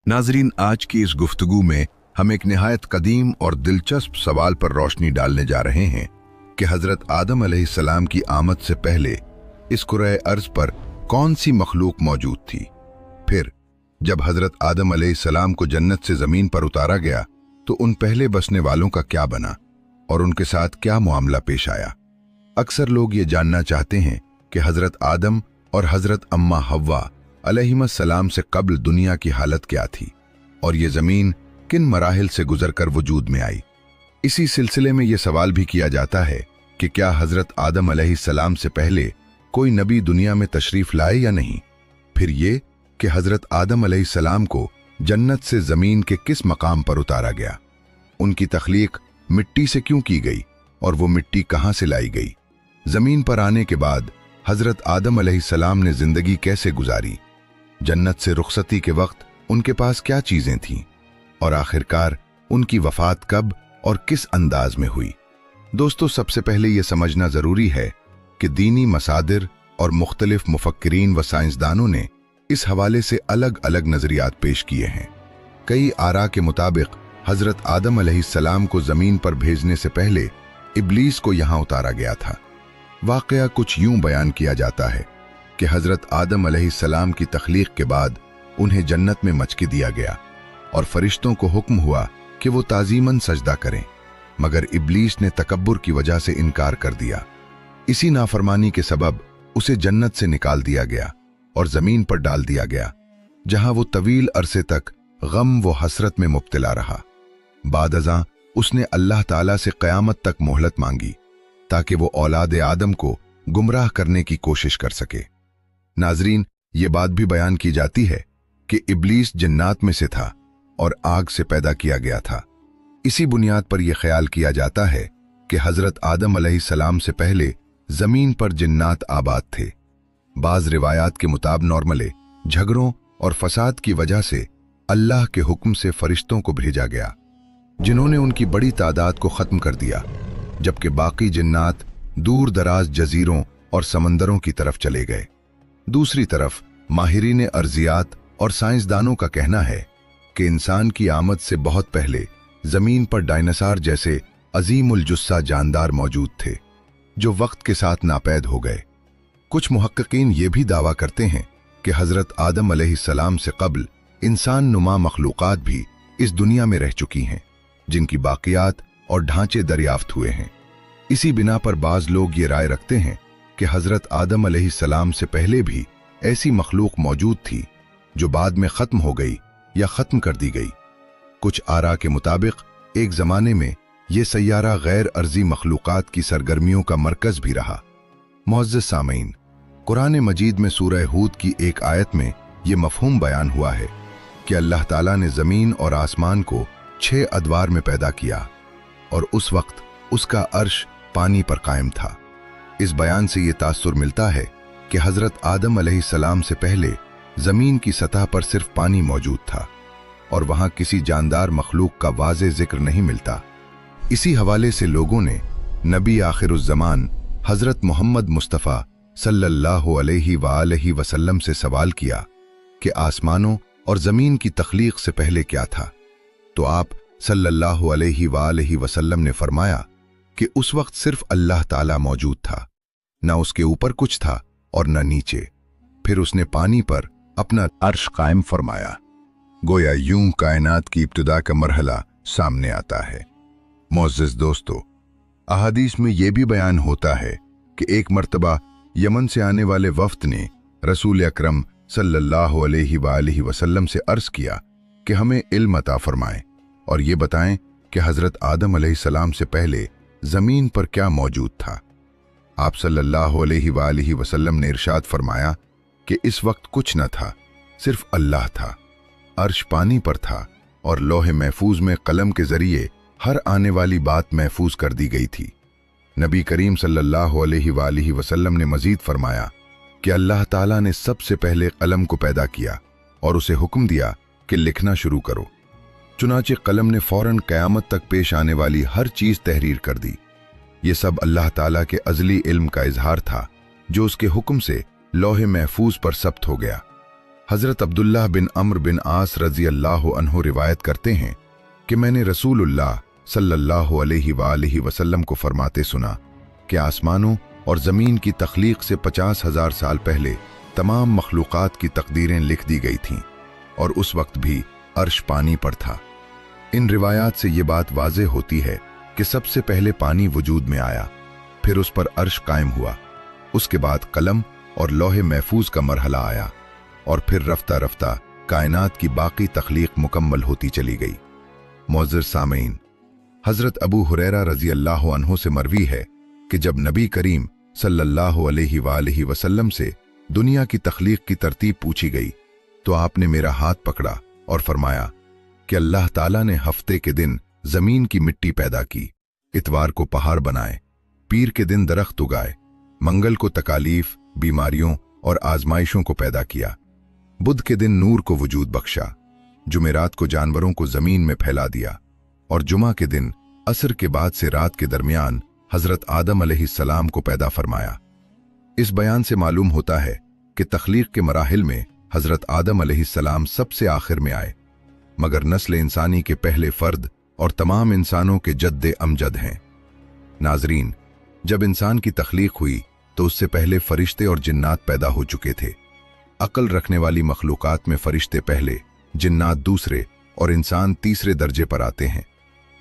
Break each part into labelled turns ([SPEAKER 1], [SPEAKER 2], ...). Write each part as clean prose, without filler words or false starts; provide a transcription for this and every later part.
[SPEAKER 1] नाजरीन, आज की इस गुफ्तगू में हम एक निहायत कदीम और दिलचस्प सवाल पर रोशनी डालने जा रहे हैं कि हज़रत आदम अलैहिस्सलाम की आमद से पहले इस कुरे अर्ज़ पर कौन सी मखलूक मौजूद थी। फिर जब हज़रत आदम अलैहिस्सलाम को जन्नत से ज़मीन पर उतारा गया तो उन पहले बसने वालों का क्या बना और उनके साथ क्या मामला पेश आया। अक्सर लोग ये जानना चाहते हैं कि हज़रत आदम और हज़रत अम्मा हव्वा अलैहिस्सलाम से कब्ल दुनिया की हालत क्या थी और ये ज़मीन किन मराहिल से गुजरकर वजूद में आई। इसी सिलसिले में ये सवाल भी किया जाता है कि क्या हज़रत आदम अलैहिस्सलाम से पहले कोई नबी दुनिया में तशरीफ़ लाए या नहीं। फिर ये कि हज़रत आदम अलैहिस्सलाम को जन्नत से ज़मीन के किस मकाम पर उतारा गया, उनकी तख्लीक मिट्टी से क्यों की गई और वो मिट्टी कहाँ से लाई गई। ज़मीन पर आने के बाद हज़रत आदम अलैहिस्सलाम ने ज़िंदगी कैसे गुजारी, जन्नत से रुखसती के वक्त उनके पास क्या चीज़ें थीं और आखिरकार उनकी वफ़ात कब और किस अंदाज में हुई। दोस्तों, सबसे पहले यह समझना ज़रूरी है कि दीनी मसादिर और मुख्तलिफ मुफक्किरीन व साइंसदानों ने इस हवाले से अलग अलग नज़रियात पेश किए हैं। कई आरा के मुताबिक हज़रत आदम अलैहिस्सलाम को ज़मीन पर भेजने से पहले इब्लीस को यहाँ उतारा गया था। वाक़या कुछ यूं बयान किया जाता है कि हज़रत आदम अलैहिस्सलाम की तख्लीक के बाद उन्हें जन्नत में मचकी दिया गया और फरिश्तों को हुक्म हुआ कि वो ताज़ीमन सजदा करें, मगर इब्लीस ने तकब्बुर की वजह से इनकार कर दिया। इसी नाफरमानी के सबब उसे जन्नत से निकाल दिया गया और ज़मीन पर डाल दिया गया, जहां वो तवील अरसे तक गम व हसरत में मुब्तला रहा। बाद अज़ां उसने अल्लाह ताला से क़यामत तक मोहलत मांगी ताकि वो औलाद आदम को गुमराह करने की कोशिश कर सके। नाजरीन, ये बात भी बयान की जाती है कि इब्लीस जन्नात में से था और आग से पैदा किया गया था। इसी बुनियाद पर यह ख्याल किया जाता है कि हज़रत आदम अलैहिस्सलाम से पहले ज़मीन पर जिन्नात आबाद थे। बाज़ रिवायात के मुताबिक नॉर्मले झगड़ों और फसाद की वजह से अल्लाह के हुक्म से फरिश्तों को भेजा गया, जिन्होंने उनकी बड़ी तादाद को ख़त्म कर दिया, जबकि बाकी जिन्नात दूर दराज जजीरों और समंदरों की तरफ चले गए। दूसरी तरफ माहिरीन अर्जियात और साइंसदानों का कहना है कि इंसान की आमद से बहुत पहले ज़मीन पर डायनासोर जैसे अजीमुल जुस्सा जानदार मौजूद थे, जो वक्त के साथ नापैद हो गए। कुछ मुहक्किकीन ये भी दावा करते हैं कि हज़रत आदम अलैहिस्सलाम से कब्ल इंसान नुमा मखलूक़ात भी इस दुनिया में रह चुकी हैं, जिनकी बाक़ियात और ढांचे दरियाफ्त हुए हैं। इसी बिना पर बाज़ लोग ये राय रखते हैं कि हज़रत आदम अलैहिस्सलाम से पहले भी ऐसी मखलूक मौजूद थी जो बाद में ख़त्म हो गई या ख़त्म कर दी गई। कुछ आरा के मुताबिक एक ज़माने में ये सैयारा गैर अर्जी मखलूक़ात की सरगर्मियों का मरकज़ भी रहा। मुअज़्ज़ज़ सामीन, कुरान मजीद में सूरह हूद की एक आयत में ये मफ़हूम बयान हुआ है कि अल्लाह ताला ने ज़मीन और आसमान को 6 अदवार में पैदा किया और उस वक्त उसका अर्श पानी पर कायम था। इस बयान से ये तासुर मिलता है कि हज़रत आदम अलैहिस्सलाम से पहले ज़मीन की सतह पर सिर्फ पानी मौजूद था और वहाँ किसी जानदार मखलूक का वाज़े ज़िक्र नहीं मिलता। इसी हवाले से लोगों ने नबी आखिरुज़्ज़मान हज़रत मोहम्मद मुस्तफ़ा सल्लल्लाहु अलैहि वसल्लम से सवाल किया कि आसमानों और ज़मीन की तख्लीक से पहले क्या था, तो आप सल्लल्लाहु अलैहि वसल्लम ने फरमाया कि उस वक्त सिर्फ अल्लाह ताला मौजूद था, न उसके ऊपर कुछ था और न नीचे। फिर उसने पानी पर अपना अर्श कायम फरमाया। गोया यूं कायनात की इब्तिदा का मरहला सामने आता है। मुअज़्ज़ज़ दोस्तों, अहादीस में यह भी बयान होता है कि एक मर्तबा यमन से आने वाले वफ्द ने रसूल अकरम सल्लल्लाहु अलैहि वसल्लम से अर्ज किया कि हमें इल्म अता फरमाएं और ये बताएं कि हज़रत आदम अलैहिस्सलाम से पहले ज़मीन पर क्या मौजूद था। आप सल्लल्लाहु अलैहि वसल्लम ने इरशाद फरमाया कि इस वक्त कुछ न था, सिर्फ अल्लाह था। अर्श पानी पर था और लौहे महफूज में कलम के ज़रिए हर आने वाली बात महफूज कर दी गई थी। नबी करीम सल्लल्लाहु अलैहि वसल्लम ने मजीद फरमाया कि अल्लाह ताला ने सबसे पहले कलम को पैदा किया और उसे हुक्म दिया कि लिखना शुरू करो। चुनाचे कलम ने फौरन क़यामत तक पेश आने वाली हर चीज़ तहरीर कर दी। ये सब अल्लाह ताला के अज़ली इल्म का इजहार था, जो उसके हुक्म से लौहे महफूज पर सब्त हो गया। हज़रत अब्दुल्लाह बिन अम्र बिन आस रज़ी अल्लाह अन्हु रिवायत करते हैं कि मैंने रसूलुल्लाह सल्लल्लाहु अलैहि वसल्लम को फरमाते सुना कि आसमानों और ज़मीन की तख्लीक से 50,000 साल पहले तमाम मखलूक़ात की तकदीरें लिख दी गई थीं और उस वक्त भी अर्श पानी पर था। इन रिवायात से ये बात वाज़ेह होती है कि सबसे पहले पानी वजूद में आया, फिर उस पर अर्श कायम हुआ, उसके बाद कलम और लौहे महफूज का मरहला आया और फिर रफ्ता रफ्ता कायनात की बाकी तख्लीक मुकम्मल होती चली गई। मौज़िर सामीन, हज़रत अबू हुरैरा रज़ी अल्लाह अन्हु से मरवी है कि जब नबी करीम सल्लल्लाहु अलैहि वसल्लम से दुनिया की तख्लीक की तरतीब पूछी गई तो आपने मेरा हाथ पकड़ा और फरमाया कि अल्लाह ताला ने हफ्ते के दिन जमीन की मिट्टी पैदा की, इतवार को पहाड़ बनाए, पीर के दिन दरख्त उगाए, मंगल को तकालीफ, बीमारियों और आजमाइशों को पैदा किया, बुध के दिन नूर को वजूद बख्शा, जुमेरात को जानवरों को जमीन में फैला दिया और जुमा के दिन असर के बाद से रात के दरमियान हजरत आदम अलैहिस्सलाम को पैदा फरमाया। इस बयान से मालूम होता है कि तख्लीक के मराहिल में हजरत आदम अलैहिस्सलाम सबसे आखिर में आए, मगर नस्ल इंसानी के पहले फर्द और तमाम इंसानों के जद्दे अमजद हैं। नाजरीन, जब इंसान की तख्लीक हुई तो उससे पहले फरिश्ते और जिन्नात पैदा हो चुके थे। अक्ल रखने वाली मखलूकात में फरिश्ते पहले, जिन्नात दूसरे और इंसान तीसरे दर्जे पर आते हैं।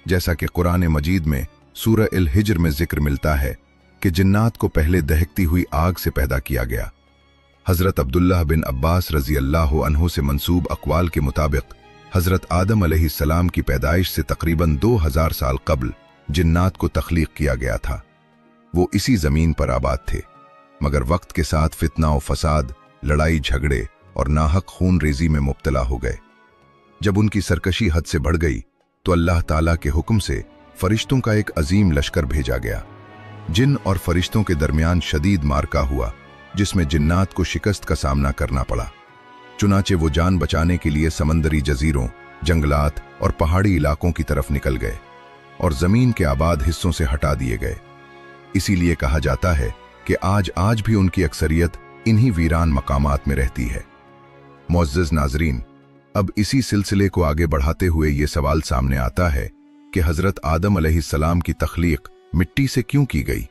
[SPEAKER 1] जैसा कि कुरान मजीद में सूरह अल हिज्र में जिक्र मिलता है कि जिन्नात को पहले दहकती हुई आग से पैदा किया गया। हजरत अब्दुल्लाह बिन अब्बास रजी अल्लाह अन्हु से मंसूब अक़वाल के मुताबिक हजरत आदम अलैहिस्सलाम की पैदाइश से तकरीबन 2000 साल कबल जिन्नात को तख्लीक किया गया था। वो इसी जमीन पर आबाद थे, मगर वक्त के साथ फितना और फसाद, लड़ाई झगड़े और नाहक खून रेजी में मुब्तला हो गए। जब उनकी सरकशी हद से बढ़ गई तो अल्लाह ताला के हुक्म से फरिश्तों का एक अजीम लश्कर भेजा गया। जिन और फरिश्तों के दरमियान शदीद मारका हुआ, जिसमें जिन्नात को शिकस्त का सामना करना पड़ा। चुनाचे वो जान बचाने के लिए समंदरी जजीरों, जंगलात और पहाड़ी इलाकों की तरफ निकल गए और जमीन के आबाद हिस्सों से हटा दिए गए। इसीलिए कहा जाता है कि आज भी उनकी अक्सरियत इन्हीं वीरान मकामात में रहती है। मुअज़्ज़िज़ नाज़रीन, अब इसी सिलसिले को आगे बढ़ाते हुए ये सवाल सामने आता है कि हज़रत आदम अलैहिस्सलाम की तख्लीक मिट्टी से क्यों की गई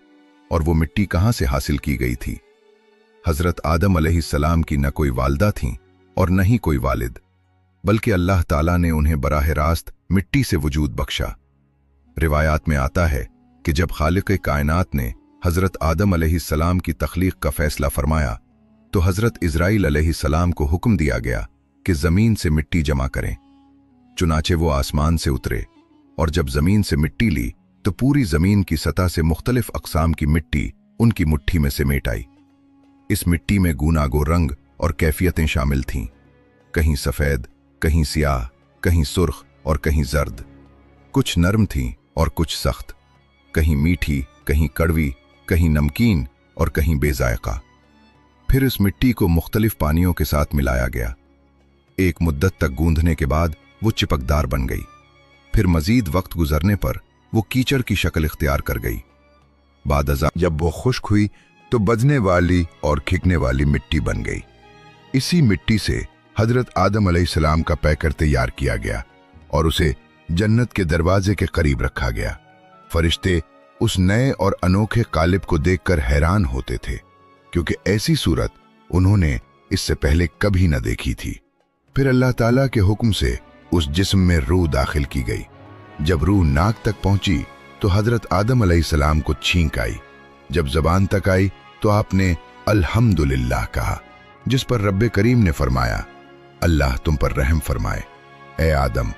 [SPEAKER 1] और वो मिट्टी कहाँ से हासिल की गई थी। हज़रत आदम अलैहिस्सलाम की न कोई वालदा थीं और न ही कोई वालिद, बल्कि अल्लाह ताला ने उन्हें बराह रास्त मिट्टी से वजूद बख्शा। रिवायात में आता है कि जब खालिक कायनात ने हज़रत आदम अलैहिस्सलाम की तख्लीक का फैसला फरमाया तो हज़रत इज़राइल अलैहिस्सलाम को हुक्म दिया गया कि ज़मीन से मिट्टी जमा करें। चुनाचे वो आसमान से उतरे और जब ज़मीन से मिट्टी ली तो पूरी ज़मीन की सतह से मुख्तलिफ अक़साम की मिट्टी उनकी मुट्ठी में समेट आई। इस मिट्टी में गूनागो रंग और कैफियतें शामिल थीं, कहीं सफ़ेद, कहीं सियाह, कहीं सुर्ख और कहीं जर्द। कुछ नरम थीं और कुछ सख्त, कहीं मीठी, कहीं कड़वी, कहीं नमकीन और कहीं बेजायका। फिर इस मिट्टी को मुख्तलिफ पानियों के साथ मिलाया गया। एक मुद्दत तक गूंधने के बाद वो चिपकदार बन गई। फिर मजीद वक्त गुजरने पर वो कीचड़ की शक्ल इख्तियार कर गई। बाद अज़ा जब वो खुश्क हुई तो बजने वाली और खिकने वाली मिट्टी बन गई। इसी मिट्टी से हजरत आदम अलैहिस्सलाम का पैकर तैयार किया गया और उसे जन्नत के दरवाजे के करीब रखा गया। फरिश्ते उस नए और अनोखे कालिब को देखकर हैरान होते थे, क्योंकि ऐसी सूरत उन्होंने इससे पहले कभी न देखी थी। फिर अल्लाह ताला के हुक्म से उस जिस्म में रूह दाखिल की गई। जब रूह नाक तक पहुंची तो हजरत आदम अलैहिस्सलाम को छींक आई। जब जबान तक आई तो आपने अल्हम्दुलिल्लाह कहा, जिस पर रब्बे करीम ने फरमाया, अल्लाह तुम पर रहम फरमाए। ए आदम,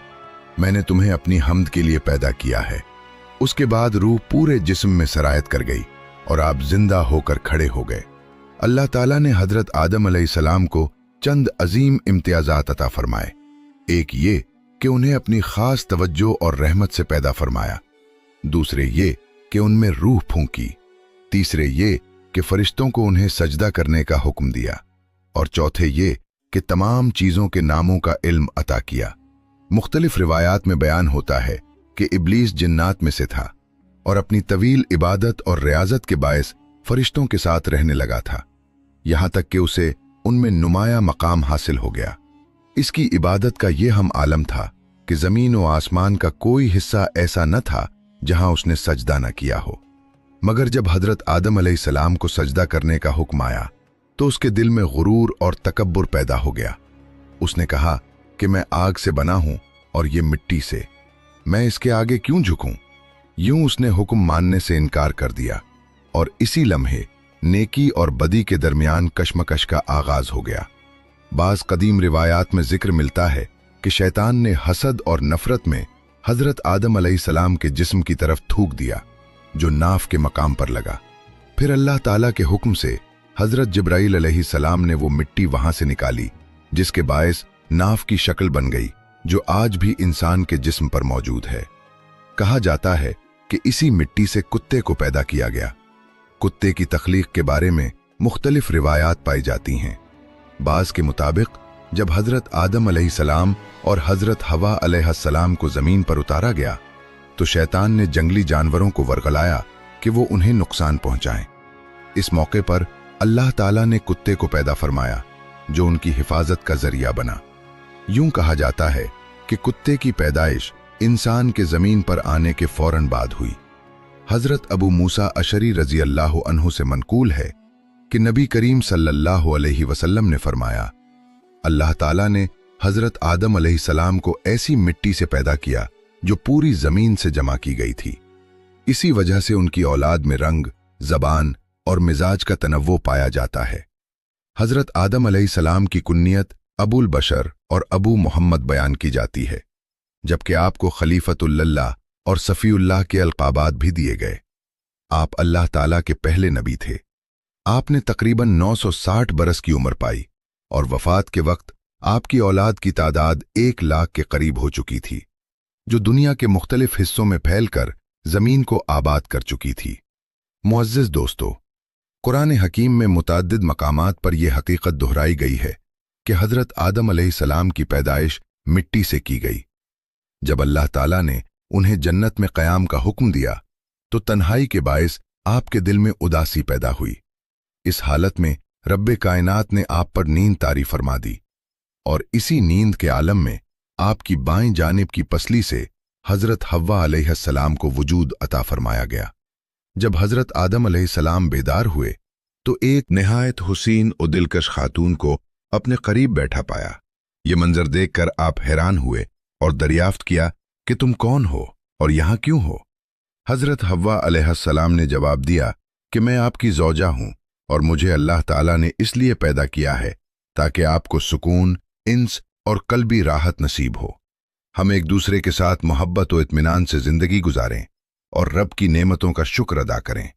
[SPEAKER 1] मैंने तुम्हें अपनी हम्द के लिए पैदा किया है। उसके बाद रूह पूरे जिस्म में सरायत कर गई और आप जिंदा होकर खड़े हो गए। अल्लाह ताला ने हजरत आदम अलैहिस्सलाम को चंद अजीम इम्तियाजात अता फरमाए। एक ये कि उन्हें अपनी खास तवज्जो और रहमत से पैदा फरमाया, दूसरे ये कि उनमें रूह फूंकी, तीसरे ये कि फरिश्तों को उन्हें सजदा करने का हुक्म दिया, और चौथे ये कि तमाम चीज़ों के नामों का इल्म अता किया। मुख्तलिफ रिवायात में बयान होता है कि इब्लीस जिन्नात में से था और अपनी तवील इबादत और रियाजत के बायस फरिश्तों के साथ रहने लगा था, यहाँ तक कि उसे उनमें नुमाया मकाम हासिल हो गया। इसकी इबादत का ये हम आलम था कि ज़मीन व आसमान का कोई हिस्सा ऐसा न था जहां उसने सजदा न किया हो। मगर जब हजरत आदम अलैहिस्सलाम को सजदा करने का हुक्म आया तो उसके दिल में गुरूर और तकब्बुर पैदा हो गया। उसने कहा कि मैं आग से बना हूं और ये मिट्टी से, मैं इसके आगे क्यों झुकूं? यूं उसने हुक्म मानने से इनकार कर दिया और इसी लम्हे नेकी और बदी के दरमियान कशमकश का आगाज हो गया। बाज कदीम रिवायात में जिक्र मिलता है कि शैतान ने हसद और नफरत में हजरत आदम अलैहिस्सलाम के जिस्म की तरफ थूक दिया, जो नाफ के मकाम पर लगा। फिर अल्लाह ताला के हुक्म से हजरत जिब्राइल अलैहिस्सलाम ने वो मिट्टी वहां से निकाली, जिसके बायस नाफ की शक्ल बन गई, जो आज भी इंसान के जिस्म पर मौजूद है। कहा जाता है कि इसी मिट्टी से कुत्ते को पैदा किया गया। कुत्ते की तख्लीक के बारे में मुख्तलिफ रिवायात पाई जाती हैं। बाज के मुताबिक जब हजरत आदम अलैहिस्सलाम और हजरत हवा अलैहिस्सलाम को जमीन पर उतारा गया तो शैतान ने जंगली जानवरों को वर्गलाया कि वो उन्हें नुकसान पहुंचाएं। इस मौके पर अल्लाह ताला ने कुत्ते को पैदा फरमाया, जो उनकी हिफाजत का जरिया बना। यूं कहा जाता है कि कुत्ते की पैदाइश इंसान के जमीन पर आने के फौरन बाद हुई। हजरत अबू मूसा अशरी रजी अल्लाह अन्हु से मनकूल है कि नबी करीम सल्लल्लाहु अलैहि वसल्लम ने फरमाया, अल्लाह ताला ने हजरत आदम अलैहिस्सलाम को ऐसी मिट्टी से पैदा किया जो पूरी जमीन से जमा की गई थी। इसी वजह से उनकी औलाद में रंग, जबान और मिजाज का तनव्वो पाया जाता है। हजरत आदम अलैहिस्सलाम की कुन्नियत अबुल बशर और अबू मोहम्मद बयान की जाती है, जबकि आपको खलीफतुल्लाह और सफ़ीउल्लाह के अलकाबात भी दिए गए। आप अल्लाह ताला के पहले नबी थे। आपने तकरीबन 960 बरस की उम्र पाई और वफात के वक्त आपकी औलाद की तादाद 1 लाख के करीब हो चुकी थी, जो दुनिया के मुख्तलिफ हिस्सों में फैलकर जमीन को आबाद कर चुकी थी। मुअज़्ज़िज़ दोस्तों, कुरान हकीम में मुतअद्दिद मकामात पर यह हकीकत दोहराई गई है कि हजरत आदम अलैहिस्सलाम की पैदाइश मिट्टी से की गई। जब अल्लाह ताला ने उन्हें जन्नत में क़याम का हुक्म दिया तो तन्हाई के बायस आपके दिल में उदासी पैदा हुई। इस हालत में रब्बे कायनात ने आप पर नींद तारी फरमा दी और इसी नींद के आलम में आपकी बाएं जानिब की पसली से हजरत हव्वा अलैहिस्सलाम को वजूद अता फरमाया गया। जब हजरत आदम अलैहिस्सलाम बेदार हुए तो एक निहायत हुसीन और दिलकश खातून को अपने करीब बैठा पाया। ये मंजर देखकर आप हैरान हुए और दरियाफ्त किया कि तुम कौन हो और यहां क्यों हो? हजरत हव्वा अलैहिस्सलाम ने जवाब दिया कि मैं आपकी ज़ौजा हूं और मुझे अल्लाह ताला ने इसलिए पैदा किया है ताकि आपको सुकून, इंस और कल्बी राहत नसीब हो। हम एक दूसरे के साथ मोहब्बत और इत्मीनान से जिंदगी गुजारें और रब की नेमतों का शुक्र अदा करें।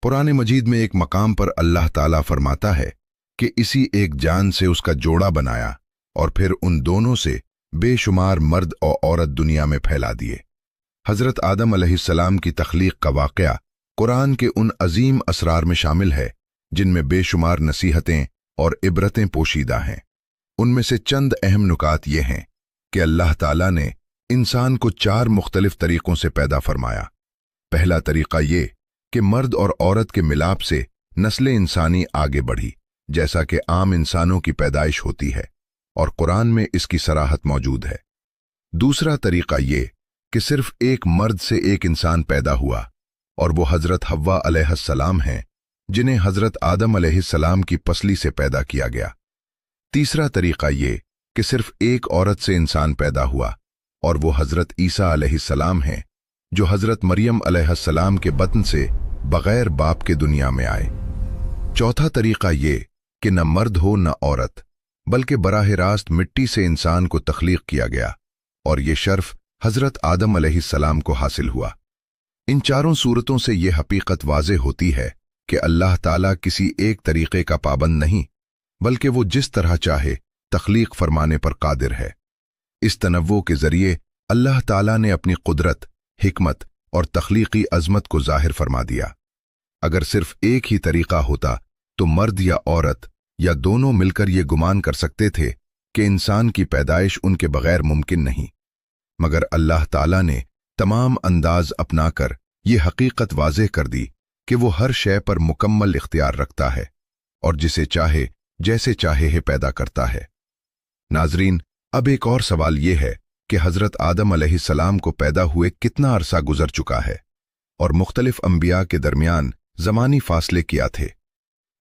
[SPEAKER 1] कुरान मजीद में एक मकाम पर अल्लाह ताला फरमाता है कि इसी एक जान से उसका जोड़ा बनाया और फिर उन दोनों से बेशुमार मर्द और औरत दुनिया में फैला दिए। हजरत आदम अलैहिस्सलाम की तख्लीक का वाक़या कुरान के उन अजीम असरार में शामिल है जिनमें बेशुमार नसीहतें और इबरतें पोशीदा हैं। उनमें से चंद अहम नुकात ये हैं कि अल्लाह ताला ने इंसान को 4 मुख्तलिफ तरीक़ों से पैदा फरमाया। पहला तरीक़ा ये कि मर्द और औरत के मिलाप से नस्ल इंसानी आगे बढ़ी, जैसा कि आम इंसानों की पैदाइश होती है और कुरान में इसकी सराहत मौजूद है। दूसरा तरीक़ा ये कि सिर्फ एक मर्द से एक इंसान पैदा हुआ और वो हजरत हव्वा अलैहिस्सलाम हैं, जिन्हें हजरत आदम अलैहिस्सलाम की पसली से पैदा किया गया। तीसरा तरीक़ा ये कि सिर्फ एक औरत से इंसान पैदा हुआ और वो हजरत ईसा अलैहिस्सलाम हैं, जो हजरत मरियम अलैहिस्सलाम के बतन से बगैर बाप के दुनिया में आए। चौथा तरीक़ा ये कि न मर्द हो न औरत, बल्कि बराह रास्त मिट्टी से इंसान को तख्लीक किया गया और ये शर्फ हजरत आदम अलैहिस्सलाम को हासिल हुआ। इन चारों सूरतों से ये हकीकत वाज़ेह होती है कि अल्लाह ताला किसी एक तरीक़े का पाबंद नहीं, बल्कि वो जिस तरह चाहे तख्लीक फरमाने पर कादिर है। इस तनव्वो के जरिए अल्लाह ताला ने अपनी कुदरत, हिकमत और तख्लीकी अजमत को जाहिर फरमा दिया। अगर सिर्फ एक ही तरीक़ा होता तो मर्द या औरत या दोनों मिलकर ये गुमान कर सकते थे कि इंसान की पैदाइश उनके बगैर मुमकिन नहीं, मगर अल्लाह ताला ने तमाम अंदाज अपनाकर ये हकीकत वाज़ेह कर दी कि वो हर शय पर मुकम्मल इख्तियार रखता है और जिसे चाहे जैसे चाहे है पैदा करता है। नाजरीन, अब एक और सवाल ये है कि हजरत आदम अलैहिस्सलाम को पैदा हुए कितना अरसा गुजर चुका है और मुख्तलिफ अंबिया के दरमियान ज़मानी फासले क्या थे।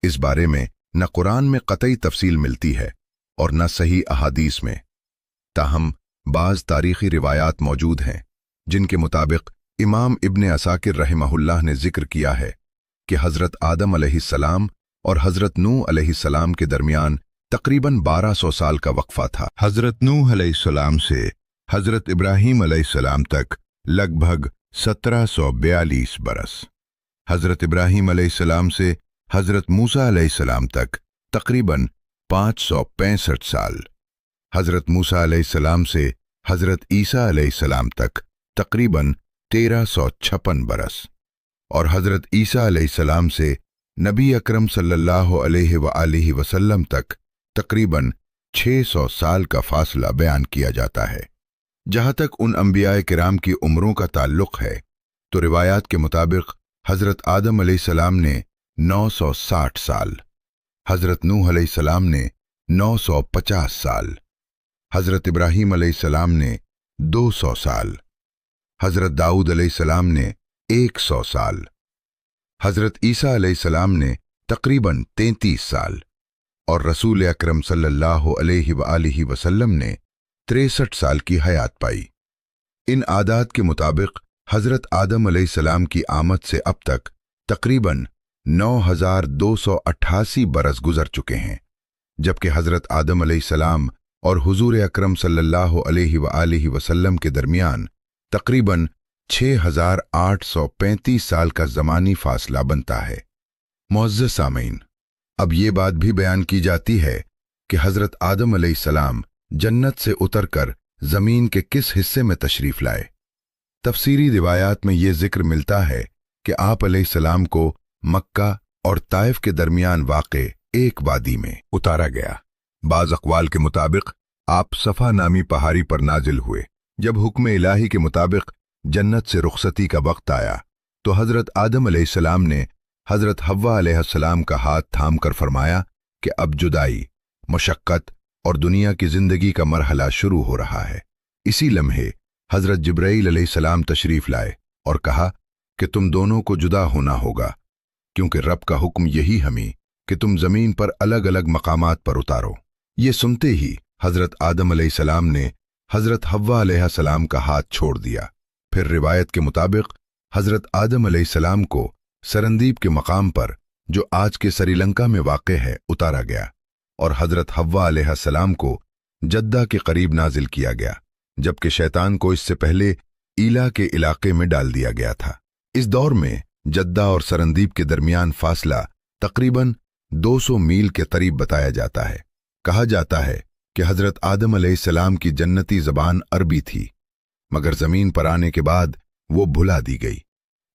[SPEAKER 1] इस बारे में न कुरान में कतई तफसील मिलती है और न सही अहादीस में। ताहम बाज़ तारीख़ी रिवायात मौजूद हैं जिनके मुताबिक इमाम इब्न असाकिर रहमहुल्लाह ने जिक्र किया है कि हज़रत आदम अलैहिस्सलाम और हज़रत नूह अलैहिस्सलाम के दरमियान तकरीबन 1200 साल का वक्फा था। हज़रत नूह अलैहिस्सलाम से हज़रत इब्राहीम अलैहिस्सलाम तक लगभग 1742 बरस, हज़रत इब्राहीम अलैहिस्सलाम से हज़रत मूसा अलैहिस्सलाम तक तकरीबन 565 साल, हज़रत मूसा अलैहिस्सलाम से हज़रत ईसा अलैहिस्सलाम तक तकरीबन 1356 बरस और हज़रत ईसा अलैहिस्सलाम से नबी अकरम सल्लल्लाहु अलैहि वसल्लम तक तकरीबन 600 साल का फासला बयान किया जाता है। जहाँ तक उन अंबियाए किराम की उम्रों का ताल्लुक़ है तो रिवायात के मुताबिक हज़रत आदम अलैहिस्सलाम ने 960 साल, हज़रत नूह अलैहिस्सलाम ने 950 साल, हज़रत इब्राहीम अलैहिस्सलाम ने 200 साल, हज़रत दाऊद अलैहिस्सलाम ने 100 साल, हज़रत ईसा अलैहिस्सलाम ने तकरीबन 33 साल और रसूल अकरम सल्लल्लाहु अलैहि वसल्लम ने 63 साल की हयात पाई। इन आदात के मुताबिक हज़रत आदम अलैहिस्सलाम की आमद से अब तक तकरीबन 9288 बरस गुजर चुके हैं, जबकि हज़रत आदम अलैहिस्सलाम और हुजूर अकरम सल्लल्लाहु अलैहि वसल्लम के दरमियान तकरीबन 6835 साल का ज़मानी फासला बनता है। मुअज़्ज़ज़ सामीन, अब ये बात भी बयान की जाती है कि हज़रत आदम अलैहिस्सलाम जन्नत से उतरकर ज़मीन के किस हिस्से में तशरीफ़ लाए। तफसीरी रिवायात में ये जिक्र मिलता है कि आप अलैहिस्सलाम को मक्का और ताइफ के दरमियान वाक़े एक वादी में उतारा गया। बाज़ अक़वाल के मुताबिक आप सफ़ा नामी पहाड़ी पर नाजिल हुए। जब हुक्म इलाही के मुताबिक जन्नत से रुखसती का वक्त आया तो हज़रत आदम अलैहिस्सलाम ने हज़रत हव्वा अलैहिस्सलाम का हाथ थाम कर फरमाया कि अब जुदाई, मुशक्क़त और दुनिया की ज़िंदगी का मरहला शुरू हो रहा है। इसी लम्हे हज़रत जिब्राईल अलैहिस्सलाम तशरीफ़ लाए और कहा कि तुम दोनों को जुदा होना होगा, क्योंकि रब का हुक्म यही हमें कि तुम ज़मीन पर अलग अलग मकामात पर उतारो। ये सुनते ही हज़रत आदम अलैहिस्सलाम ने हज़रत हव्वा अलैहिस्सलाम का हाथ छोड़ दिया। फिर रिवायत के मुताबिक हज़रत आदम अलैहिस्सलाम को सरंदीब के मकाम पर, जो आज के श्रीलंका में वाक़े है, उतारा गया और हज़रत हव्वा अलैहिस्सलाम को जद्दा के करीब नाजिल किया गया, जबकि शैतान को इससे पहले ईला के इलाके में डाल दिया गया था। इस दौर में जद्दा और सरंदीब के दरमियान फासला तकरीबन 200 मील के करीब बताया जाता है। कहा जाता है कि हज़रत आदम अलैहिस्सलाम की जन्नती ज़बान अरबी थी, मगर ज़मीन पर आने के बाद वो भुला दी गई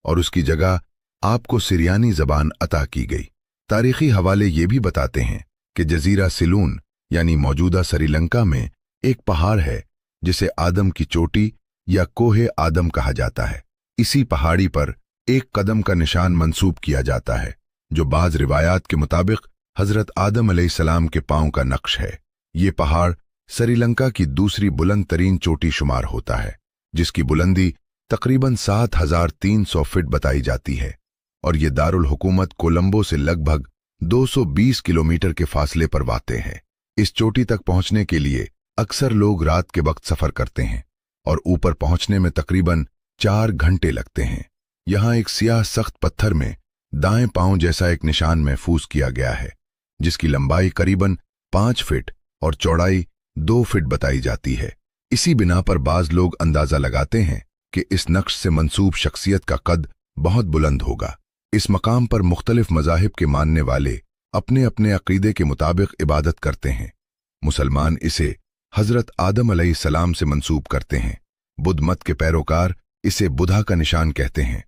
[SPEAKER 1] और उसकी जगह आपको सिरियानी ज़बान अता की गई। तारीख़ी हवाले ये भी बताते हैं कि जज़ीरा सिलून यानी मौजूदा श्रीलंका में एक पहाड़ है जिसे आदम की चोटी या कोहे आदम कहा जाता है। इसी पहाड़ी पर एक कदम का निशान मंसूब किया जाता है, जो बाज़ रिवायात के मुताबिक हज़रत आदम अलैहिस्सलाम के पांव का नक्श है। ये पहाड़ श्रीलंका की दूसरी बुलंद तरीन चोटी शुमार होता है, जिसकी बुलंदी तकरीबन 7300 फीट बताई जाती है और ये दारुल हुकूमत कोलंबो से लगभग 220 किलोमीटर के फासले पर वाक़े है। इस चोटी तक पहुंचने के लिए अक्सर लोग रात के वक्त सफ़र करते हैं और ऊपर पहुंचने में तकरीबन 4 घंटे लगते हैं। यहाँ एक सियाह सख्त पत्थर में दाएं पांव जैसा एक निशान महफूज किया गया है, जिसकी लंबाई करीबन 5 फीट और चौड़ाई 2 फीट बताई जाती है। इसी बिना पर बाज़ लोग अंदाज़ा लगाते हैं कि इस नक्श से मंसूब शख्सियत का कद बहुत बुलंद होगा। इस मकाम पर मुख्तलिफ मज़ाहिब के मानने वाले अपने अपने अक़ीदे के मुताबिक इबादत करते हैं। मुसलमान इसे हज़रत आदम अलैहिस्सलाम से मंसूब करते हैं, बुद्ध मत के पैरोकार इसे बुधा का निशान कहते हैं,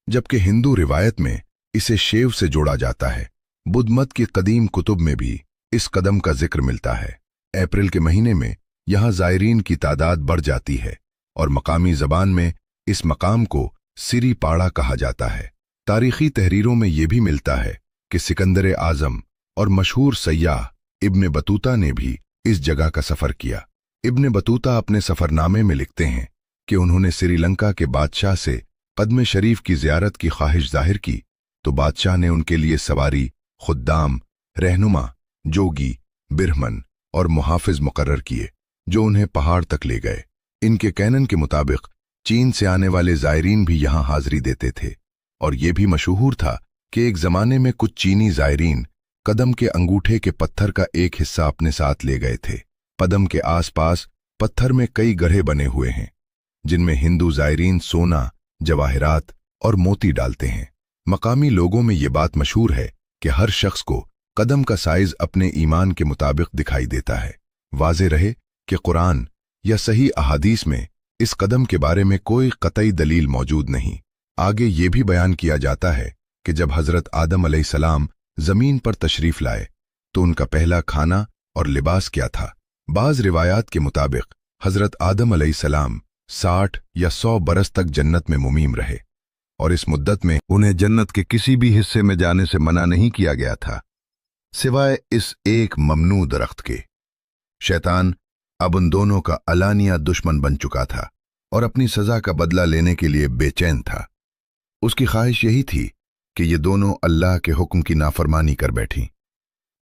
[SPEAKER 1] जबकि हिंदू रिवायत में इसे शेव से जोड़ा जाता है। बुद्ध मत की कदीम कुतुब में भी इस कदम का जिक्र मिलता है। अप्रैल के महीने में यहाँ ज़ायरीन की तादाद बढ़ जाती है और मकामी ज़बान में इस मकाम को सिरी पाड़ा कहा जाता है। तारीख़ी तहरीरों में यह भी मिलता है कि सिकंदर आज़म और मशहूर सय्याह इब्न बतूता ने भी इस जगह का सफर किया। इब्न बतूता अपने सफरनामे में लिखते हैं कि उन्होंने श्रीलंका के बादशाह से पद्म शरीफ की जियारत की ख्वाहिश जाहिर की तो बादशाह ने उनके लिए सवारी, खुद्दाम, रहनुमा, जोगी, बिरहमन और मुहाफिज मुकर्रर किए जो उन्हें पहाड़ तक ले गए। इनके कहनन के मुताबिक चीन से आने वाले जायरीन भी यहां हाजिरी देते थे और ये भी मशहूर था कि एक जमाने में कुछ चीनी जायरीन कदम के अंगूठे के पत्थर का एक हिस्सा अपने साथ ले गए थे। कदम के आसपास पत्थर में कई गड्ढे बने हुए हैं जिनमें हिंदू जायरीन सोना, जवाहरात और मोती डालते हैं। मकामी लोगों में ये बात मशहूर है कि हर शख्स को कदम का साइज अपने ईमान के मुताबिक दिखाई देता है। वाज़े रहे कि कुरान या सही अहादीस में इस कदम के बारे में कोई कतई दलील मौजूद नहीं। आगे ये भी बयान किया जाता है कि जब हज़रत आदम अलैहिस्सलाम ज़मीन पर तशरीफ़ लाए तो उनका पहला खाना और लिबास क्या था। बाज़ रिवायात के मुताबिक हज़रत आदम अलैहिस्सलाम 60 या 100 बरस तक जन्नत में मुमीम रहे और इस मुद्दत में उन्हें जन्नत के किसी भी हिस्से में जाने से मना नहीं किया गया था सिवाय इस एक ममनू दरख्त के। शैतान अब उन दोनों का अलानिया दुश्मन बन चुका था और अपनी सजा का बदला लेने के लिए बेचैन था। उसकी ख्वाहिश यही थी कि ये दोनों अल्लाह के हुक्म की नाफरमानी कर बैठीं।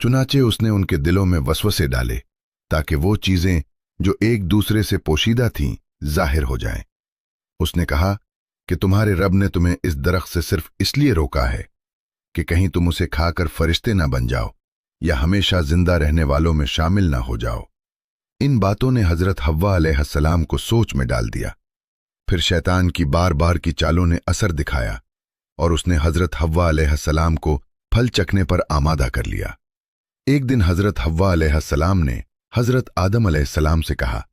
[SPEAKER 1] चुनाचे उसने उनके दिलों में वसवसे डाले ताकि वो चीजें जो एक दूसरे से पोशीदा थीं जाहिर हो जाएं। उसने कहा कि तुम्हारे रब ने तुम्हें इस दरख्त से सिर्फ इसलिए रोका है कि कहीं तुम उसे खाकर फरिश्ते ना बन जाओ या हमेशा जिंदा रहने वालों में शामिल ना हो जाओ। इन बातों ने हजरत हव्वा अलैहिस्सलाम को सोच में डाल दिया। फिर शैतान की बार बार की चालों ने असर दिखाया और उसने हजरत हव्वा अलैहिस्सलाम को फल चखने पर आमादा कर लिया। एक दिन हजरत हव्वा अलैहिस्सलाम ने हजरत आदम अलैहिस्सलाम से कहा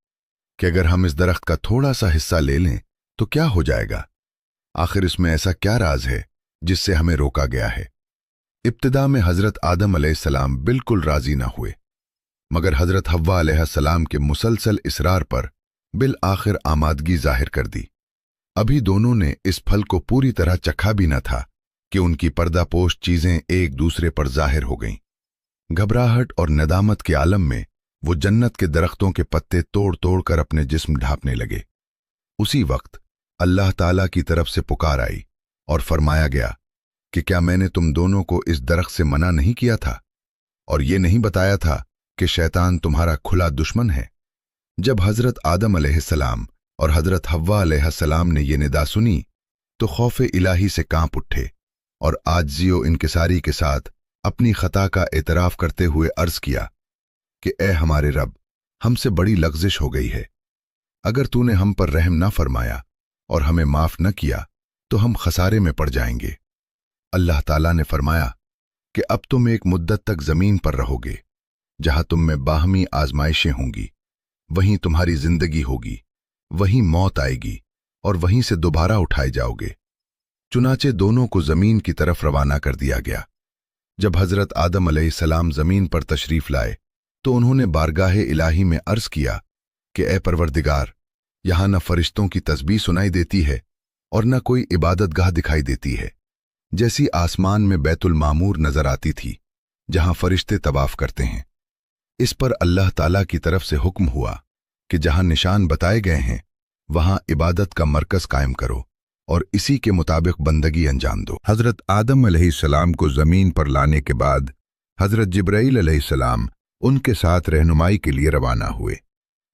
[SPEAKER 1] कि अगर हम इस दरख्त का थोड़ा सा हिस्सा ले लें तो क्या हो जाएगा? आखिर इसमें ऐसा क्या राज है जिससे हमें रोका गया है? इब्तिदा में हजरत आदम अलैहिस्सलाम बिल्कुल राजी ना हुए, मगर हजरत हव्वा अलैहिस्सलाम के मुसलसल इसरार पर बिल आखिर आमादगी जाहिर कर दी। अभी दोनों ने इस फल को पूरी तरह चखा भी न था कि उनकी पर्दापोश चीजें एक दूसरे पर जाहिर हो गईं। घबराहट और नदामत के आलम में वो जन्नत के दरख्तों के पत्ते तोड़ तोड़ कर अपने जिस्म ढांपने लगे। उसी वक्त अल्लाह ताला की तरफ से पुकार आई और फरमाया गया कि क्या मैंने तुम दोनों को इस दरख्त से मना नहीं किया था और ये नहीं बताया था कि शैतान तुम्हारा खुला दुश्मन है? जब हजरत आदम अलैहिस्सलाम और हजरत हव्वा अलैहिस्सलाम ने ये निदा सुनी तो खौफ इलाही से कांप उठे और आजिज़ी व इनकिसारी के साथ अपनी खता का एतराफ करते हुए अर्ज किया कि ए हमारे रब, हमसे बड़ी लग़्ज़िश हो गई है। अगर तूने हम पर रहम न फरमाया और हमें माफ न किया तो हम खसारे में पड़ जाएंगे। अल्लाह ताला ने फरमाया कि अब तुम एक मुद्दत तक जमीन पर रहोगे जहां तुम में बाहमी आजमाइशें होंगी, वहीं तुम्हारी जिंदगी होगी, वहीं मौत आएगी और वहीं से दोबारा उठाए जाओगे। चुनाचे दोनों को जमीन की तरफ रवाना कर दिया गया। जब हजरत आदम अलैहिस्सलाम जमीन पर तशरीफ लाए तो उन्होंने बारगाहे इलाही में अर्ज किया कि ए परवरदिगार, यहां न फरिश्तों की तस्बीह सुनाई देती है और न कोई इबादतगाह दिखाई देती है, जैसी आसमान में बैतुल मामूर नजर आती थी जहां फरिश्ते तवाफ करते हैं। इस पर अल्लाह ताला की तरफ से हुक्म हुआ कि जहां निशान बताए गए हैं वहां इबादत का मरकज कायम करो और इसी के मुताबिक बंदगी अंजाम दो। हजरत आदम अलैहिस्सलाम को जमीन पर लाने के बाद हजरत जिब्राईल अलैहिस्सलाम उनके साथ रहनुमाई के लिए रवाना हुए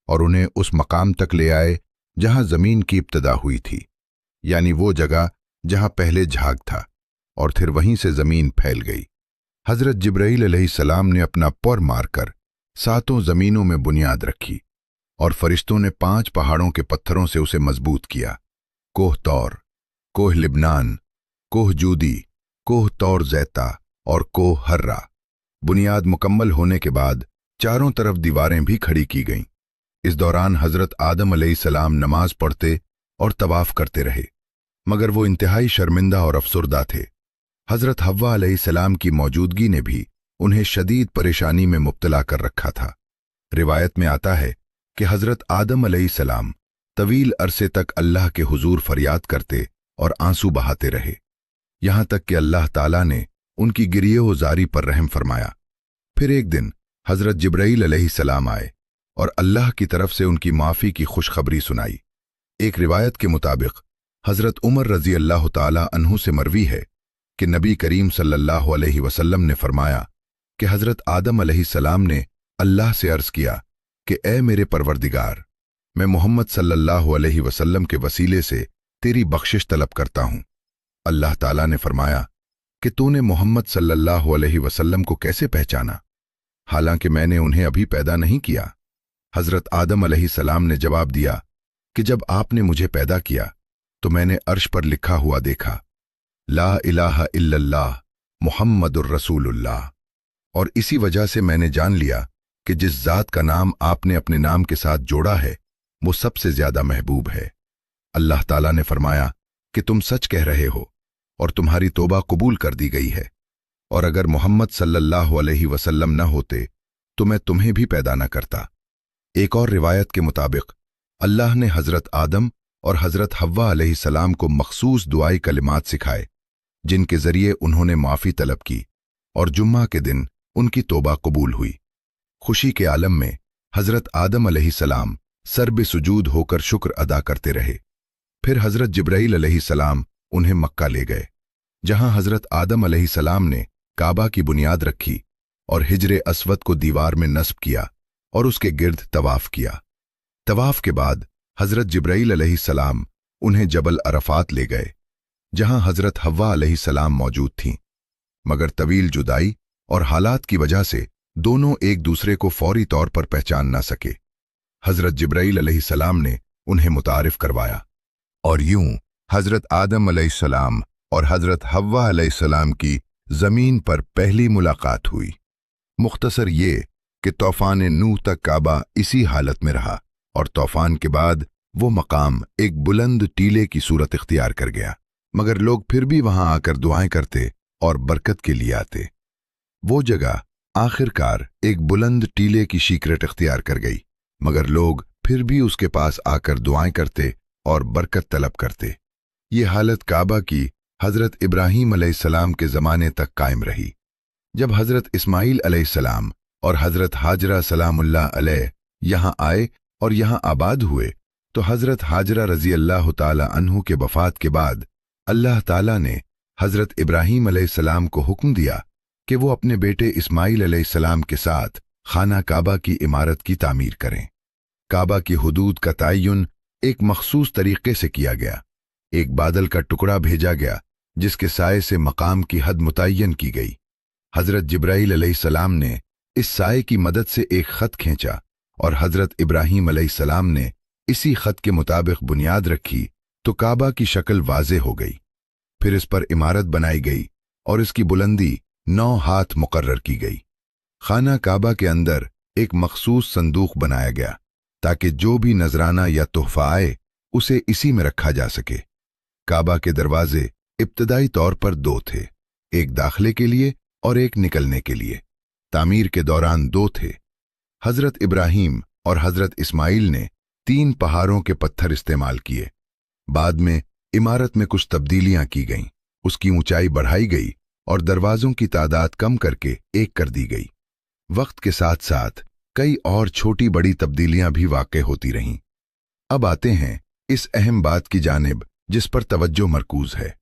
[SPEAKER 1] और उन्हें उस मकाम तक ले आए जहां जमीन की इब्तिदा हुई थी, यानी वो जगह जहां पहले झाग था, और फिर वहीं से जमीन फैल गई। हजरत जिब्राईल अलैहिस्सलाम ने अपना पर मारकर 7 जमीनों में बुनियाद रखी और फरिश्तों ने 5 पहाड़ों के पत्थरों से उसे मजबूत किया। कोह तौर, कोह लिबनान, कोह जूदी, कोह तौर जैता और कोह हर्रा। बुनियाद मुकम्मल होने के बाद चारों तरफ दीवारें भी खड़ी की गईं। इस दौरान हजरत आदम अलैहिस्सलाम नमाज पढ़ते और तवाफ करते रहे, मगर वो इंतहाई शर्मिंदा और अफसुर्दा थे। हजरत हव्वा अलैहिस्सलाम की मौजूदगी ने भी उन्हें शदीद परेशानी में मुब्तला कर रखा था। रिवायत में आता है कि हजरत आदम अलैहिस्सलाम तवील अरसे तक अल्लाह के हुजूर फरियाद करते और आंसू बहाते रहे, यहां तक कि अल्लाह ताला ने उनकी गिरिए व जारी पर रहम फरमाया। फिर एक दिन हजरत जिब्राईल अलैहिस्सलाम आए और अल्लाह की तरफ से उनकी माफ़ी की खुशखबरी सुनाई। एक रिवायत के मुताबिक हजरत उमर रजी अल्लाह ताला अन्हु से मरवी है कि नबी करीम सल्लल्लाहु अलैहि वसल्लम ने फरमाया कि हजरत आदम अलैहिस्सलाम ने अल्लाह से अर्ज़ किया कि ए मेरे परवरदिगार, मैं मोहम्मद सल्लल्लाहु अलैहि वसल्लम के वसीले से तेरी बख्शिश तलब करता हूँ। अल्लाह ताला ने फरमाया कि तूने मोहम्मद सल्लल्लाहु अलैहि वसल्लम को कैसे पहचाना, हालांकि मैंने उन्हें अभी पैदा नहीं किया। हजरत आदम अलैहिस्सलाम ने जवाब दिया कि जब आपने मुझे पैदा किया तो मैंने अर्श पर लिखा हुआ देखा, ला इलाहा इल्लल्लाह मुहम्मदुर रसूलुल्लाह, और इसी वजह से मैंने जान लिया कि जिस जात का नाम आपने अपने नाम के साथ जोड़ा है वो सबसे ज्यादा महबूब है। अल्लाह ताला ने फरमाया कि तुम सच कह रहे हो और तुम्हारी तौबा कबूल कर दी गई है, और अगर मोहम्मद सल्लल्लाहु अलैहि वसल्लम न होते तो मैं तुम्हें भी पैदा न करता। एक और रिवायत के मुताबिक अल्लाह ने हजरत आदम और हजरत हव्वा अलैहिस्सलाम को मखसूस दुआई कलिमात सिखाए जिनके जरिए उन्होंने माफ़ी तलब की और जुम्मा के दिन उनकी तौबा कबूल हुई। खुशी के आलम में हजरत आदम अलैहिस्सलाम सर बेसुजूद होकर शुक्र अदा करते रहे। फिर हजरत जिब्राईल अलैहिस्सलाम उन्हें मक्का ले गए, जहां हजरत आदम अलैहिस्सलाम ने काबा की बुनियाद रखी और हिजरे अस्वद को दीवार में नस्ब किया और उसके गिर्द तवाफ किया। तवाफ के बाद हजरत जिब्राईल अलैहिस्सलाम उन्हें जबल अरफात ले गए, जहां हजरत हव्वा अलैहिस्सलाम मौजूद थीं, मगर तवील जुदाई और हालात की वजह से दोनों एक दूसरे को फौरी तौर पर पहचान न सके। हजरत जिब्राईल अलैहिस्सलाम ने उन्हें मुतारिफ करवाया और यूं हजरत आदम अलैहिस्सलाम और हजरत हव्वा अलैहिस्सलाम की जमीन पर पहली मुलाकात हुई। मुख्तसर ये कि तूफान नूह तक काबा इसी हालत में रहा और तूफान के बाद वो मकाम एक बुलंद टीले की सूरत इख्तियार कर गया, मगर लोग फिर भी वहां आकर दुआएं करते और बरकत के लिए आते। वो जगह आखिरकार एक बुलंद टीले की शीक्रेट इख्तियार कर गई, मगर लोग फिर भी उसके पास आकर दुआएं करते और बरकत तलब करते। ये हालत काबा की हजरत इब्राहीम अलैहिस्सलाम के ज़माने तक कायम रही। जब हजरत इस्माईल अलैहिस्सलाम और हजरत हाजरा सलामुल्लाह अलैह यहाँ आए और यहाँ आबाद हुए तो हजरत हाजरा रजी अल्लाह ताला अन्हु के वफात के बाद अल्लाह ताला ने हजरत इब्राहीम अलैहिस्सलाम को हुक्म दिया कि वो अपने बेटे इस्माईल अलैहिस्सलाम के साथ खाना काबा की इमारत की तामीर करें। काबा की हुदूद का तयन एक मखसूस तरीके से किया गया। एक बादल का टुकड़ा भेजा गया जिसके साए से मकाम की हद मुतय्यन की गई। हजरत जिब्राईल अलैहिस्सलाम ने इस साए की मदद से एक खत खींचा और हजरत इब्राहीम अलैहिस्सलाम ने इसी खत के मुताबिक बुनियाद रखी तो काबा की शक्ल वाज़े हो गई। फिर इस पर इमारत बनाई गई और इसकी बुलंदी 9 हाथ मुकर्रर की गई। खाना काबा के अंदर एक मखसूस संदूक बनाया गया ताकि जो भी नजराना या तोहफा आए उसे इसी में रखा जा सके। काबा के दरवाजे इब्तदाई तौर पर 2 थे, एक दाखिले के लिए और एक निकलने के लिए। तामीर के दौरान 2 थे। हजरत इब्राहीम और हजरत इस्माईल ने 3 पहाड़ों के पत्थर इस्तेमाल किए। बाद में इमारत में कुछ तब्दीलियां की गईं, उसकी ऊंचाई बढ़ाई गई और दरवाजों की तादाद कम करके 1 कर दी गई। वक्त के साथ साथ कई और छोटी बड़ी तब्दीलियां भी वाक़ई होती रहीं। अब आते हैं इस अहम बात की जानिब जिस पर तवज्जो मरकूज है,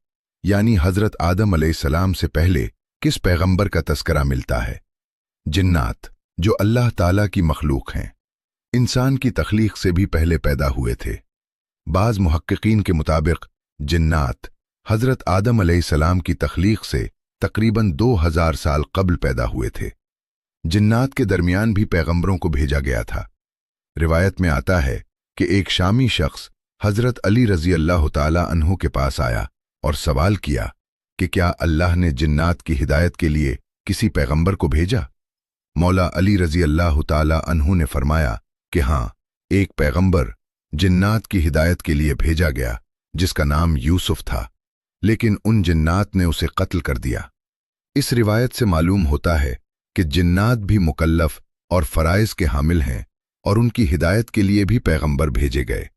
[SPEAKER 1] यानी हजरत आदम अलैहिस्सलाम से पहले किस पैगंबर का तस्करा मिलता है। जिन्नात, जो अल्लाह ताला की मखलूक हैं, इंसान की तख्लीक से भी पहले पैदा हुए थे। बाज़ मुहक्किकीन के मुताबिक जिन्नात हजरत आदम अलैहिस्सलाम की तख्लीक से तकरीबन 2000 साल कब्ल पैदा हुए थे। जिन्नात के दरमियान भी पैगंबरों को भेजा गया था। रिवायत में आता है कि एक शामी शख्स हजरत अली रजी अल्लाह ताला अन्हु के पास आया और सवाल किया कि क्या अल्लाह ने जिन्नात की हिदायत के लिए किसी पैगंबर को भेजा। मौला अली रजी अल्लाह ताला अन्हु ने फरमाया कि हाँ, एक पैगंबर जिन्नात की हिदायत के लिए भेजा गया जिसका नाम यूसुफ था, लेकिन उन जिन्नात ने उसे कत्ल कर दिया। इस रिवायत से मालूम होता है कि जिन्नात भी मुकल्लफ और फराइज के हामिल हैं और उनकी हिदायत के लिए भी पैगंबर भेजे गए।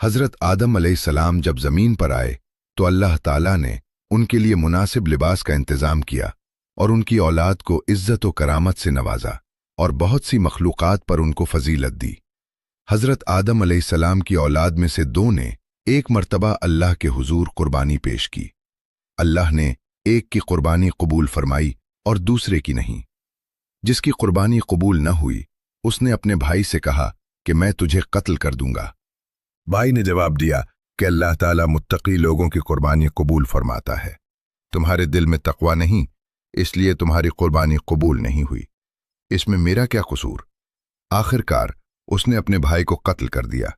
[SPEAKER 1] हजरत आदम अलैहिस्सलाम जब जमीन पर आए तो अल्लाह ताला ने उनके लिए मुनासिब लिबास का इंतजाम किया और उनकी औलाद को इज्जत व करामत से नवाजा। और बहुत सी मखलूक़ात पर उनको फजीलत दी। हज़रत आदम अलैहिस्सलाम की औलाद में से दो ने एक मर्तबा अल्लाह के हुजूर कुर्बानी पेश की। अल्लाह ने एक की कुर्बानी कबूल फरमाई और दूसरे की नहीं। जिसकी कुर्बानी कबूल न हुई उसने अपने भाई से कहा कि मैं तुझे कत्ल कर दूंगा। भाई ने जवाब दिया कि अल्लाह ताला मुत्तकी लोगों की कुर्बानी कबूल फरमाता है। तुम्हारे दिल में तकवा नहीं, इसलिए तुम्हारी कुर्बानी कबूल नहीं हुई। इसमें मेरा क्या कसूर? आखिरकार उसने अपने भाई को कत्ल कर दिया।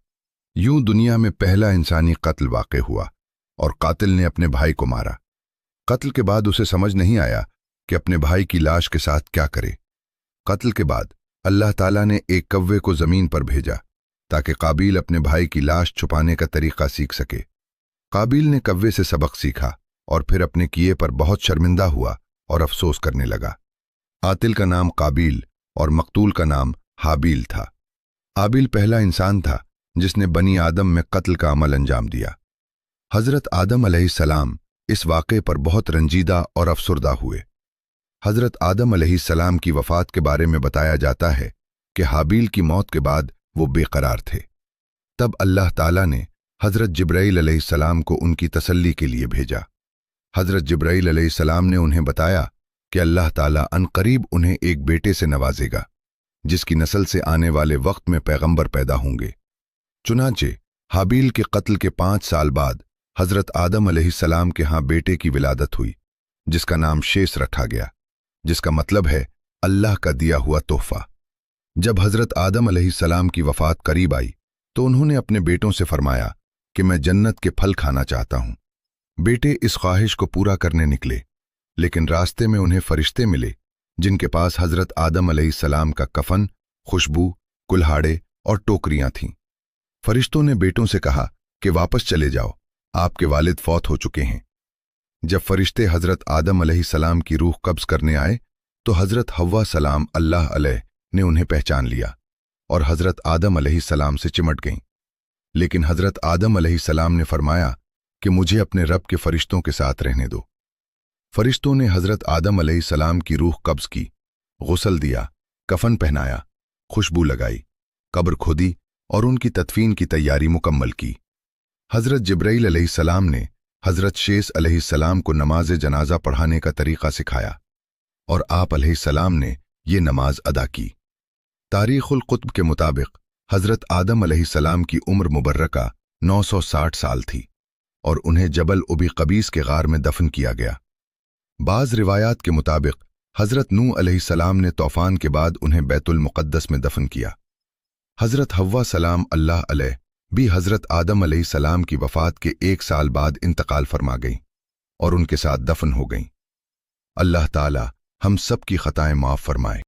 [SPEAKER 1] यूं दुनिया में पहला इंसानी कत्ल वाक़ हुआ और कातिल ने अपने भाई को मारा। कत्ल के बाद उसे समझ नहीं आया कि अपने भाई की लाश के साथ क्या करे। कत्ल के बाद अल्लाह ताला ने एक कव्वे को जमीन पर भेजा ताकि काबिल अपने भाई की लाश छुपाने का तरीका सीख सके। काबिल ने कव्वे से सबक सीखा और फिर अपने किए पर बहुत शर्मिंदा हुआ और अफसोस करने लगा। कातिल का नाम काबिल और मकतूल का नाम हाबिल था। आबिल पहला इंसान था जिसने बनी आदम में कत्ल का अमल अंजाम दिया। हज़रत आदम अलैहिस्सलाम इस वाक़े पर बहुत रंजीदा और अफसुर्दा हुए। हज़रत आदम अलैहिस्सलाम की वफ़ात के बारे में बताया जाता है कि हाबिल की मौत के बाद वो बेकरार थे। तब अल्लाह ताला ने हज़रत जिब्राईल अलैहिस्सलाम को उनकी तसल्ली के लिए भेजा। हज़रत जिब्राईल अलैहिस्सलाम ने उन्हें बताया कि अल्लाह ताला अनकरीब उन्हें एक बेटे से नवाजेगा जिसकी नस्ल से आने वाले वक्त में पैगंबर पैदा होंगे। चुनांचे हाबिल के कत्ल के 5 साल बाद हज़रत आदम अलैहिस्सलाम के यहाँ बेटे की विलादत हुई जिसका नाम शेष रखा गया, जिसका मतलब है अल्लाह का दिया हुआ तोहफा। जब हज़रत आदम अलैहिस्सलाम की वफ़ात करीब आई तो उन्होंने अपने बेटों से फरमाया कि मैं जन्नत के फल खाना चाहता हूँ। बेटे इस ख्वाहिश को पूरा करने निकले, लेकिन रास्ते में उन्हें फरिश्ते मिले जिनके पास हज़रत आदम अलैहिस्सलाम का कफन, खुशबू, कुल्हाड़े और टोकरियां थीं। फरिश्तों ने बेटों से कहा कि वापस चले जाओ, आपके वालिद फौत हो चुके हैं। जब फरिश्ते हज़रत आदम अलैहिस्सलाम की रूह कब्ज़ करने आए तो हज़रत हव्वा सलाम अल्लाह अलैह ने उन्हें पहचान लिया और हज़रत आदम अलैहिस्सलाम से चिमट गईं। लेकिन हज़रत आदम अलैहिस्सलाम ने फरमाया कि मुझे अपने रब के फरिश्तों के साथ रहने दो। फरिश्तों ने हज़रत आदम अलैहिस्सलाम की रूह कब्ज़ की, गुस्ल दिया, कफन पहनाया, खुशबू लगाई, कब्र खोदी और उनकी तदफीन की तैयारी मुकम्मल की। हज़रत जिब्राईल अलैहिस्सलाम ने हज़रत शेष अलैहिस्सलाम को नमाज जनाजा पढ़ाने का तरीका सिखाया और आप अलैहिस्सलाम ने ये नमाज अदा की। तारीख़ुल कुतुब के मुताबिक हज़रत आदम अलैहिस्सलाम की उम्र मुबर्रका 960 साल थी और उन्हें जबल उबी कबीस के गार में दफन किया गया। बाज़ रिवायात के मुताबिक हज़रत नूह अलैहिस्सलाम ने तूफ़ान के बाद उन्हें बैतुल मुक़द्दस में दफन किया। हज़रत हव्वा सलाम अल्लाह अलैह भी हज़रत आदम अलैहिस्सलाम की वफ़ात के 1 साल बाद इंतकाल फरमा गईं और उनके साथ दफन हो गईं। अल्लाह ताला हम सब की ख़ताएं माफ़ फरमाए।